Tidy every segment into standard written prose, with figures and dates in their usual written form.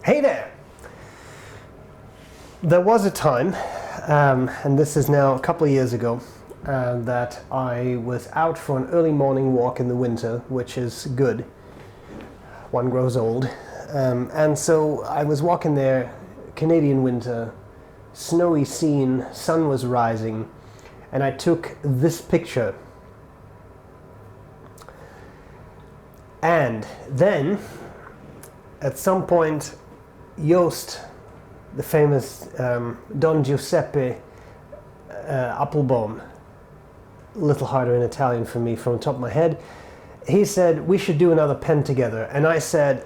Hey there! There was a time, and this is now a couple of years ago, that I was out for an early morning walk in the winter, which is good. One grows old. And so I was walking there, Canadian winter, snowy scene, sun was rising, and I took this picture. And then, at some point, Joost, the famous Don Giuseppe Appelboom, a little harder in Italian for me from the top of my head, he said, we should do another pen together. And I said,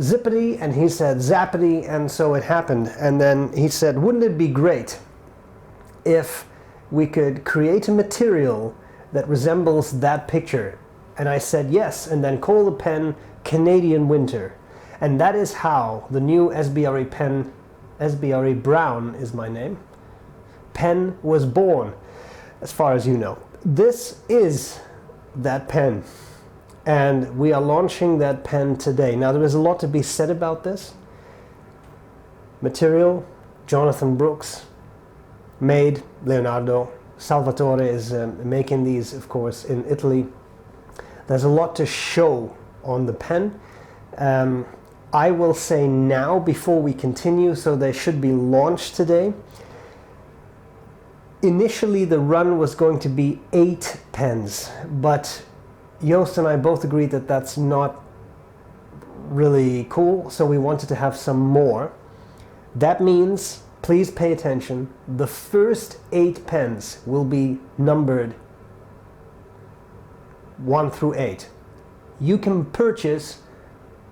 zippity, and he said, zappity, and so it happened. And then he said, wouldn't it be great if we could create a material that resembles that picture? And I said yes, and then call the pen Canadian Winter. And that is how the new SBRE pen, SBREBROWN is my name, pen was born, as far as you know. This is that pen, and we are launching that pen today. Now, there is a lot to be said about this. Material, Jonathan Brooks, made, Leonardo. Salvatore is making these, of course, in Italy. There's a lot to show on the pen. I will say now, before we continue, so they should be launched today. Initially, the run was going to be 8 pens, but Joost and I both agreed that that's not really cool, so we wanted to have some more. That means, please pay attention, the first 8 pens will be numbered 1 through 8. You can purchase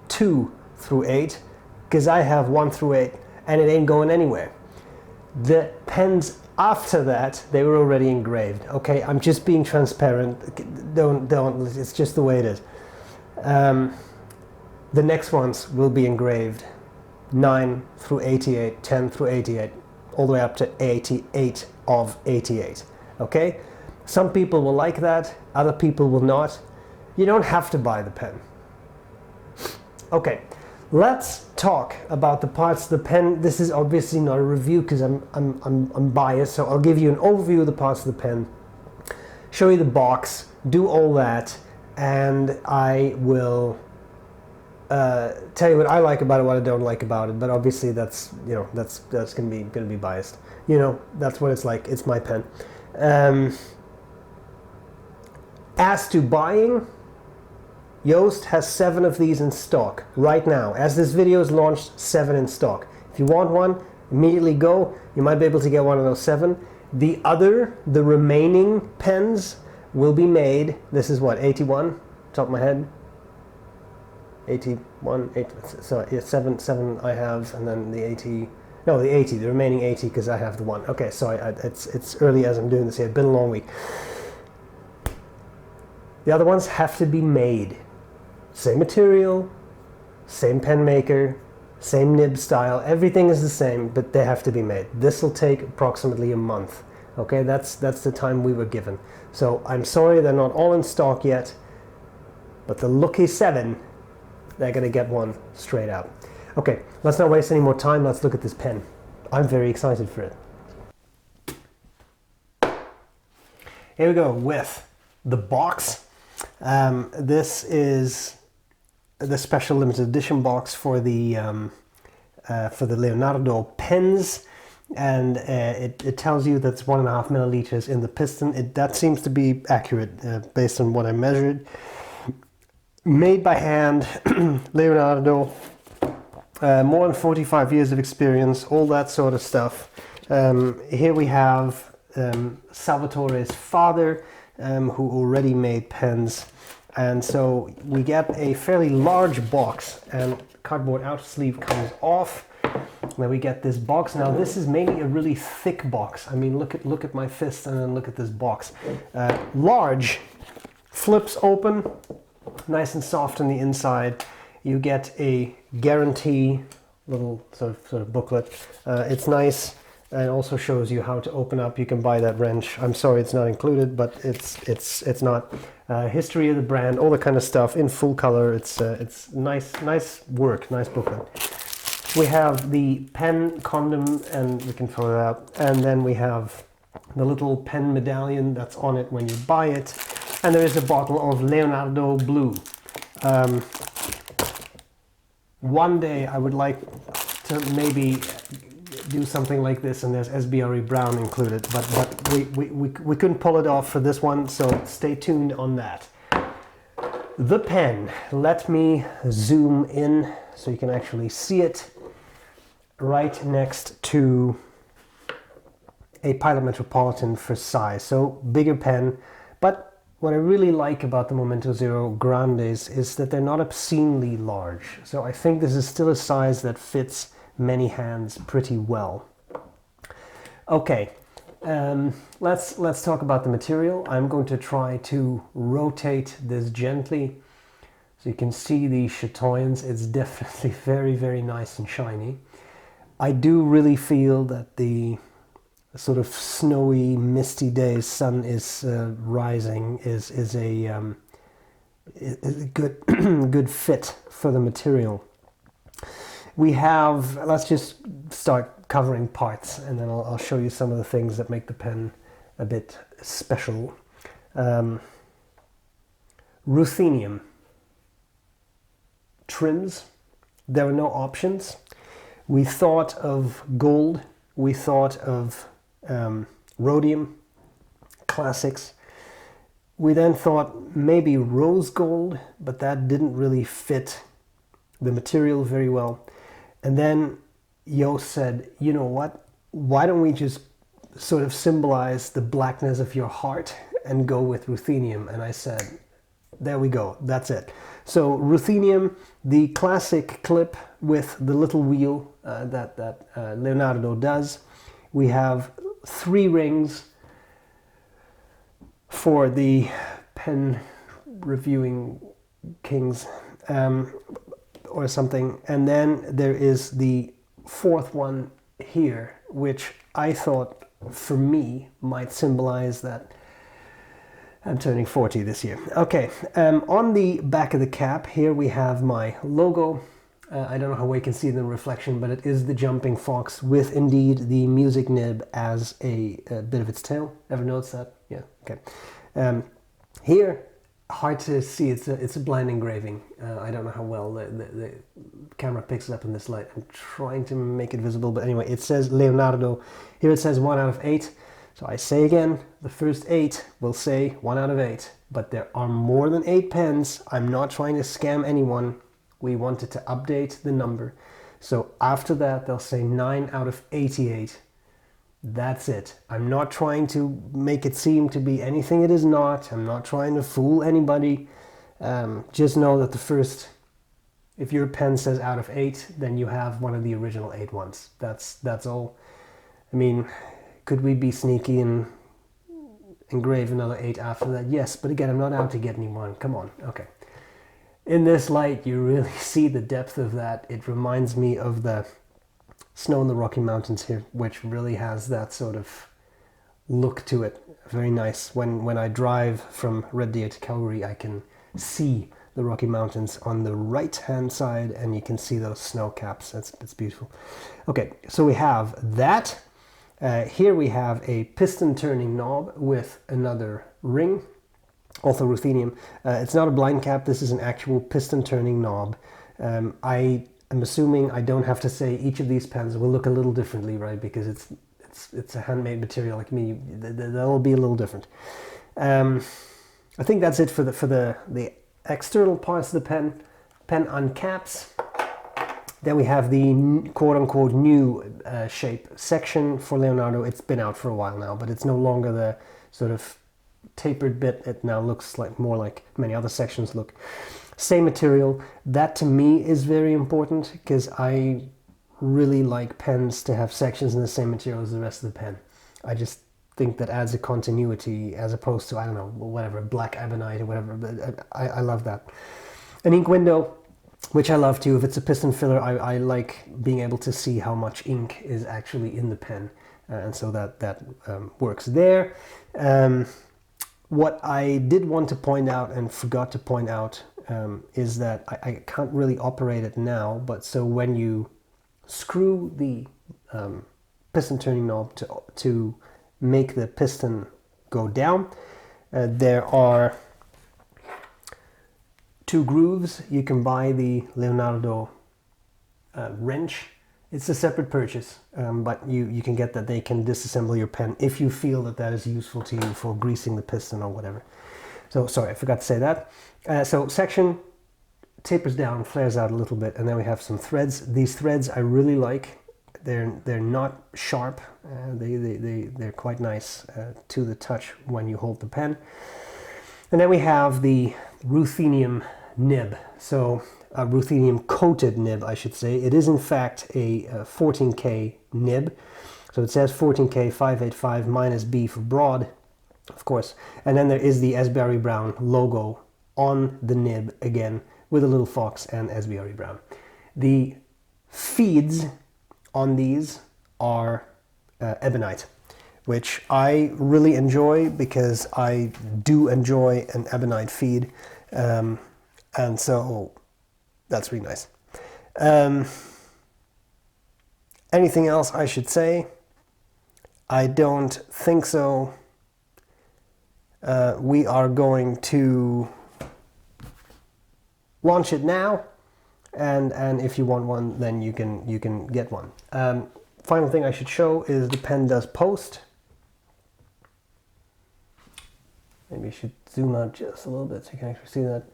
2 through 8, because I have 1 through 8, and it ain't going anywhere. The pens after that, they were already engraved. Okay, I'm just being transparent. Don't, it's just the way it is. The next ones will be engraved 9 through 88, 10 through 88, all the way up to 88 of 88. Okay? Some people will like that, other people will not. You don't have to buy the pen. Okay, let's talk about the parts of the pen. This is obviously not a review because I'm biased, so I'll give you an overview of the parts of the pen, show you the box, do all that, and I will tell you what I like about it, what I don't like about it. But obviously, that's gonna be biased. You know, that's what it's like. It's my pen. As to buying, Joost has 7 of these in stock right now. As this video is launched, 7 in stock. If you want one, immediately go. You might be able to get one of those 7. The remaining pens will be made. This is what, 81? Top of my head. 81, 8, so yeah, 7 I have, and then the 80. No, the 80. The remaining 80 because I have the 1. Okay, so it's early as I'm doing this here. It's been a long week. The other ones have to be made. Same material, same pen maker, same nib style, everything is the same, but they have to be made. This will take approximately a month. Okay, that's the time we were given. So I'm sorry they're not all in stock yet, but the lucky 7, they're gonna get one straight out. Okay, let's not waste any more time, let's look at this pen. I'm very excited for it. Here we go with the box. This is the special limited edition box for the Leonardo pens, and it tells you that's 1.5 milliliters in the piston. That seems to be accurate based on what I measured. Made by hand, Leonardo, more than 45 years of experience, all that sort of stuff. Here we have Salvatore's father, who already made pens, and so we get a fairly large box, and cardboard outer sleeve comes off. Then we get this box. Now this is mainly a really thick box. I mean, look at my fist, and then look at this box. Large, flips open, nice and soft on the inside. You get a guarantee little sort of booklet. It's nice. And also shows you how to open up. You can buy that wrench. I'm sorry it's not included, but it's not. History of the brand, all the kind of stuff in full color. It's nice work, nice booklet. We have the pen condom, and we can throw it out. And then we have the little pen medallion that's on it when you buy it. And there is a bottle of Leonardo blue. One day I would like to maybe do something like this, and there's SBREBROWN included, but we couldn't pull it off for this one, so stay tuned on that. The pen, let me zoom in so you can actually see it, right next to a Pilot Metropolitan for size, so bigger pen. But what I really like about the Momento Zero Grandes is that they're not obscenely large, so I think this is still a size that fits many hands pretty well. Okay, let's talk about the material. I'm going to try to rotate this gently so you can see the chatoyance. It's definitely very, very nice and shiny. I do really feel that the sort of snowy, misty days, sun is rising, is a good good fit for the material. We have, let's just start covering parts, and then I'll show you some of the things that make the pen a bit special. Ruthenium trims. There are no options. We thought of gold. We thought of rhodium classics. We then thought maybe rose gold, but that didn't really fit the material very well. And then Yo said, you know what, why don't we just sort of symbolize the blackness of your heart and go with ruthenium? And I said, there we go, that's it. So ruthenium, the classic clip with the little wheel that Leonardo does. We have 3 rings for the pen reviewing kings or something, and then there is the 4th one here, which I thought for me might symbolize that I'm turning 40 this year. Okay, on the back of the cap here we have my logo. I don't know how well you can see the reflection, but it is the jumping fox with indeed the music nib as a bit of its tail. Ever noticed that? Yeah, okay. Here, hard to see, it's a blind engraving. I don't know how well the camera picks it up in this light. I'm trying to make it visible, but anyway, it says Leonardo. Here it says 1 out of 8. So I say again, the first 8 will say 1 out of 8, but there are more than 8 pens. I'm not trying to scam anyone. We wanted to update the number. So after that, they'll say 9 out of 88. That's it. I'm not trying to make it seem to be anything it is not. I'm not trying to fool anybody. Just know that the first, if your pen says out of 8, then you have one of the original 8 ones. That's all. I mean, could we be sneaky and engrave another 8 after that? Yes, but again, I'm not out to get anyone. Come on. Okay. In this light, you really see the depth of that. It reminds me of the snow in the Rocky Mountains here, which really has that sort of look to it. Very nice. When I drive from Red Deer to Calgary, I can see the Rocky Mountains on the right hand side, and you can see those snow caps. It's beautiful. Okay, so we have that. Here we have a piston turning knob with another ring, also ruthenium. It's not a blind cap, this is an actual piston turning knob. I am assuming I don't have to say each of these pens will look a little differently, right? Because it's a handmade material like me, they'll be a little different. I think that's it for the external parts of the pen. Pen uncaps. Then we have the quote-unquote new shape section for Leonardo. It's been out for a while now, but it's no longer the sort of tapered bit. It now looks like more like many other sections look. Same material. That to me is very important because I really like pens to have sections in the same material as the rest of the pen. I just think that adds a continuity as opposed to, I don't know, whatever, black ebonite or whatever. But I love that. An ink window, which I love too. If it's a piston filler, I like being able to see how much ink is actually in the pen. And so that works there. What I did want to point out and forgot to point out is that I can't really operate it now, but so when you screw the piston turning knob to make the piston go down. There are 2 grooves. You can buy the Leonardo wrench. It's a separate purchase, but you can get that. They can disassemble your pen if you feel that that is useful to you for greasing the piston or whatever. So sorry, I forgot to say that. So section tapers down, flares out a little bit, and then we have some threads. These threads I really like. They're not sharp. They're quite nice to the touch when you hold the pen. And then we have the ruthenium nib. So a ruthenium coated nib, I should say. It is in fact a 14K nib. So it says 14K 585 minus B for broad, of course. And then there is the SBREBROWN logo on the nib again with a little fox and SBREBROWN. The feeds on these are ebonite, which I really enjoy because I do enjoy an ebonite feed, and so that's really nice. Anything else I should say? I don't think so. We are going to launch it now. And if you want one, then you can get one. Final thing I should show is the pen does post. Maybe I should zoom out just a little bit so you can actually see that.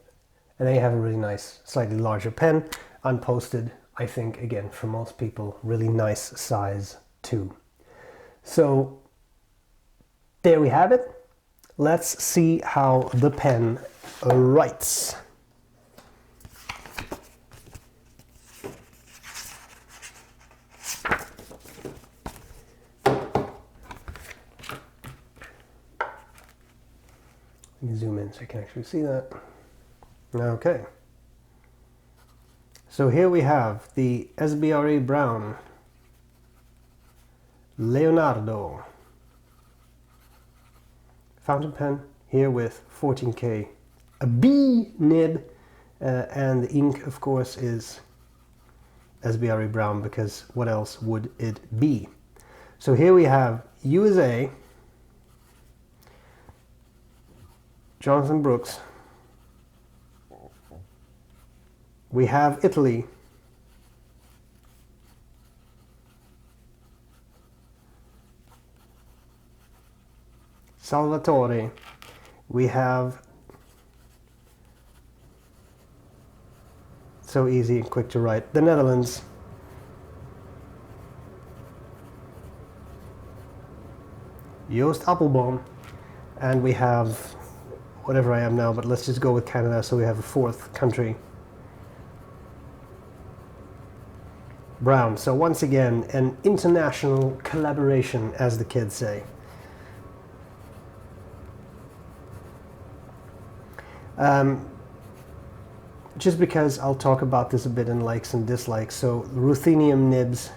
And then you have a really nice, slightly larger pen, unposted. I think, again, for most people, really nice size too. So there we have it. Let's see how the pen writes. Let me zoom in so you can actually see that. Okay. So here we have the SBREBROWN Leonardo fountain pen here with 14K, a B nib, and the ink, of course, is SBREBROWN, because what else would it be? So here we have USA, Jonathan Brooks. We have Italy. Salvatore. We have, so easy and quick to write, the Netherlands. Joost Appelboom. And we have whatever I am now, but let's just go with Canada so we have a 4th country. Brown. So once again, an international collaboration, as the kids say. Just because I'll talk about this a bit in likes and dislikes. So ruthenium nibs,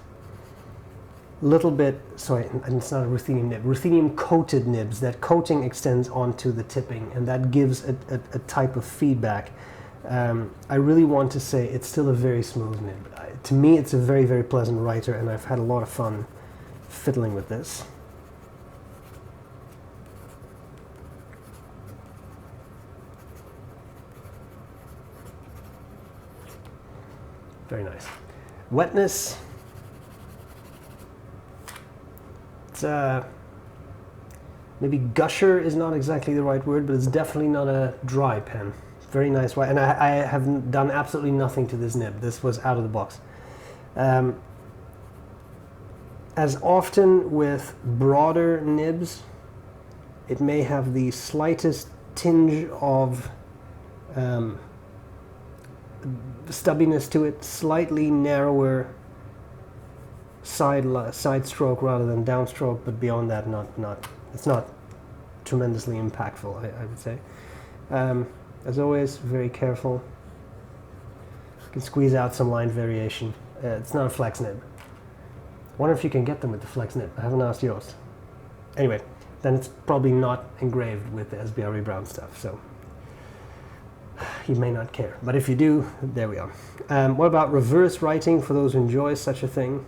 little bit, sorry, it's not a ruthenium nib, ruthenium coated nibs. That coating extends onto the tipping, and that gives a type of feedback. I really want to say it's still a very smooth nib. To me, it's a very, very pleasant writer, and I've had a lot of fun fiddling with this. Very nice. Wetness. It's maybe gusher is not exactly the right word, but it's definitely not a dry pen. Very nice, and I have done absolutely nothing to this nib. This was out of the box. As often with broader nibs, it may have the slightest tinge of stubbiness to it, slightly narrower side stroke rather than downstroke, but beyond that, it's not tremendously impactful, I would say. As always, very careful. You can squeeze out some line variation. It's not a flex nib. I wonder if you can get them with the flex nib. I haven't asked yours. Anyway, then it's probably not engraved with the SBREBROWN stuff. So you may not care. But if you do, there we are. What about reverse writing for those who enjoy such a thing?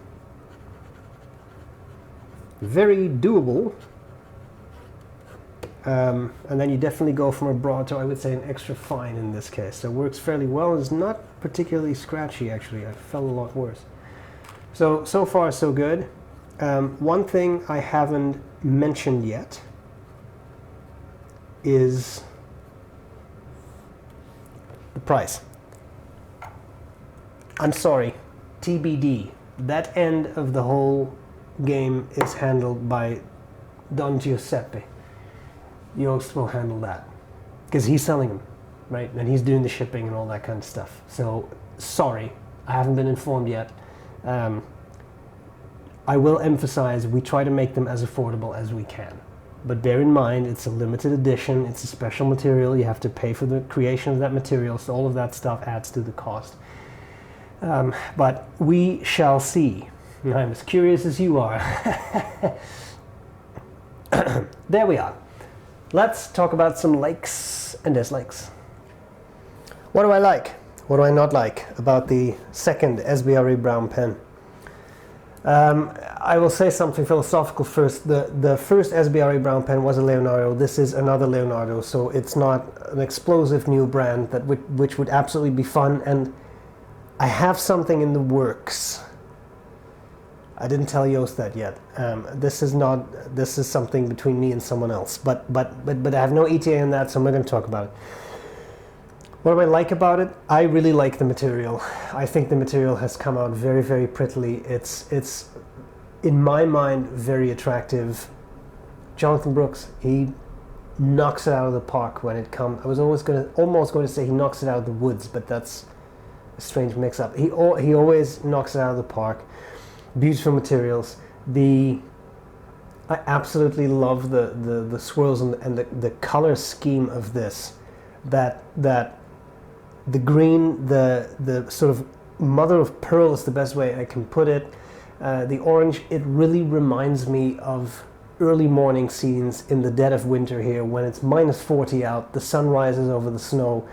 Very doable. And then you definitely go from a broad to, I would say, an extra fine in this case. So it works fairly well. It's not particularly scratchy, actually. I felt a lot worse. So far, so good. One thing I haven't mentioned yet is the price. I'm sorry, TBD. That end of the whole game is handled by Don Giuseppe. Yost will handle that because he's selling them, right? And he's doing the shipping and all that kind of stuff. So sorry, I haven't been informed yet. I will emphasize we try to make them as affordable as we can. But bear in mind, it's a limited edition, it's a special material, you have to pay for the creation of that material, so all of that stuff adds to the cost. But we shall see. I'm as curious as you are. There we are. Let's talk about some likes and dislikes. What do I like? What do I not like about the second SBREBROWN pen? I will say something philosophical first. The first SBREBROWN pen was a Leonardo. This is another Leonardo, so it's not an explosive new brand that which would absolutely be fun. And I have something in the works. I didn't tell Yost that yet. This is something between me and someone else. But I have no ETA in that, so I'm not going to talk about it. What do I like about it? I really like the material. I think the material has come out very, very prettily. It's in my mind very attractive. Jonathan Brooks, he knocks it out of the park when it comes. I was almost going to say he knocks it out of the woods, but that's a strange mix-up. He always knocks it out of the park. Beautiful materials. I absolutely love the swirls and the color scheme of this. That the green, the sort of mother of pearl is the best way I can put it. The orange, it really reminds me of early morning scenes in the dead of winter here when it's -40 out, the sun rises over the snow.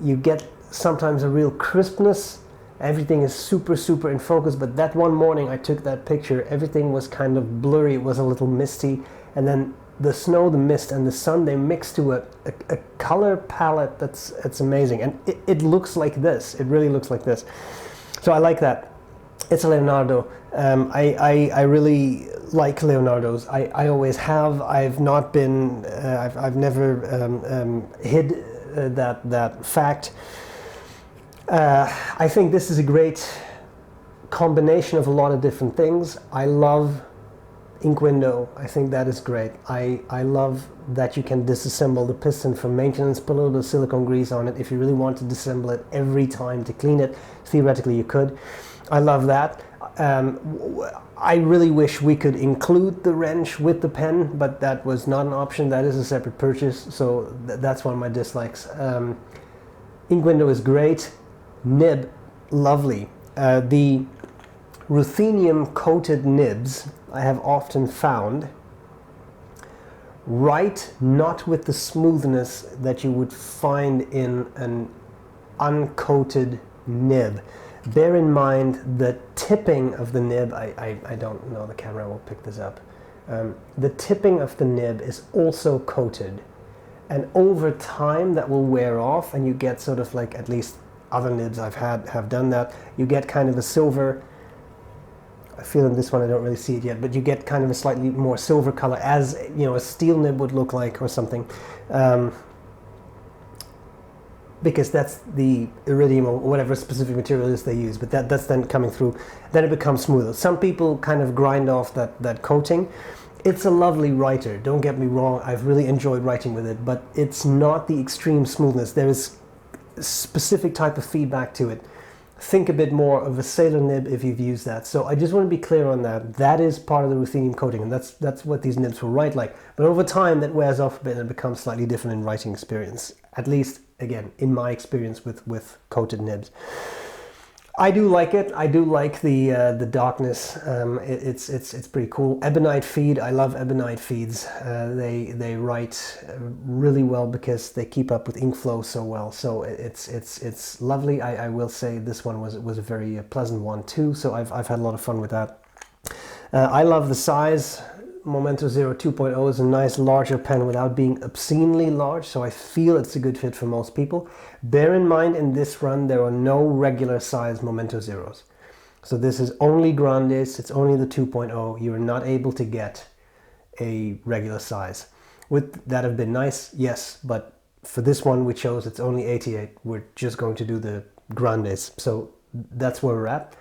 You get sometimes a real crispness. Everything is super, super in focus, but that one morning I took that picture, everything was kind of blurry, it was a little misty, and then the snow, the mist, and the sun, they mix to a color palette that's amazing. And it looks like this. It really looks like this. So I like that. It's a Leonardo. I really like Leonardos. I always have. I've not been, I've never hid that fact. I think this is a great combination of a lot of different things. I love ink window. I think that is great. I love that you can disassemble the piston for maintenance, put a little bit of silicone grease on it. If you really want to disassemble it every time to clean it, theoretically you could. I love that. I really wish we could include the wrench with the pen, but that was not an option. That is a separate purchase, so that's one of my dislikes. Ink window is great. Nib, lovely. The ruthenium coated nibs I have often found write not with the smoothness that you would find in an uncoated nib. Bear in mind the tipping of the nib, I don't know, the camera will pick this up. The tipping of the nib is also coated, and over time that will wear off and you get sort of like, at least other nibs I've had have done that, you get kind of a silver, I feel in this one I don't really see it yet, but you get kind of a slightly more silver color, as you know a steel nib would look like or something, because that's the iridium or whatever specific material it is they use, but that's then coming through, then it becomes smoother. Some people kind of grind off that coating. It's a lovely writer, don't get me wrong, I've really enjoyed writing with it, but it's not the extreme smoothness. There is a specific type of feedback to it. Think a bit more of a sailor nib if you've used that. So I just want to be clear on that. That is part of the ruthenium coating, and that's what these nibs will write like. But over time that wears off a bit and it becomes slightly different in writing experience. At least, again, in my experience with coated nibs. I do like it. I do like the darkness. It's pretty cool. Ebonite feed. I love ebonite feeds. They write really well because they keep up with ink flow so well. So it's lovely. I will say this one was a very pleasant one too. So I've had a lot of fun with that. I love the size. Momento Zero 2.0 is a nice larger pen without being obscenely large, so I feel it's a good fit for most people. Bear in mind, in this run there are no regular size Momento Zeros. So this is only Grandes, it's only the 2.0. You're not able to get a regular size. Would that have been nice? Yes, but for this one we chose it's only 88. We're just going to do the Grandes, so that's where we're at.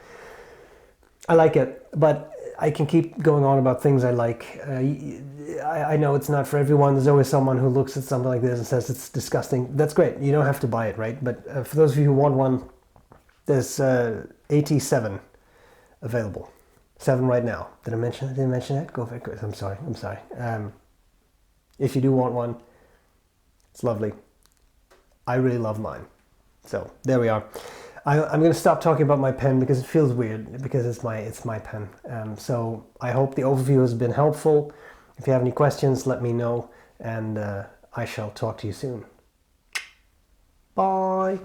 I like it, but I can keep going on about things I like. I know it's not for everyone. There's always someone who looks at something like this and says it's disgusting. That's great. You don't have to buy it, right? But for those of you who want one, there's 87 available. 7 right now. Did I mention that? Did I mention that? Go for it. I'm sorry. If you do want one, it's lovely. I really love mine. So there we are. I'm going to stop talking about my pen because it feels weird because it's my pen. So I hope the overview has been helpful. If you have any questions, let me know, and I shall talk to you soon. Bye.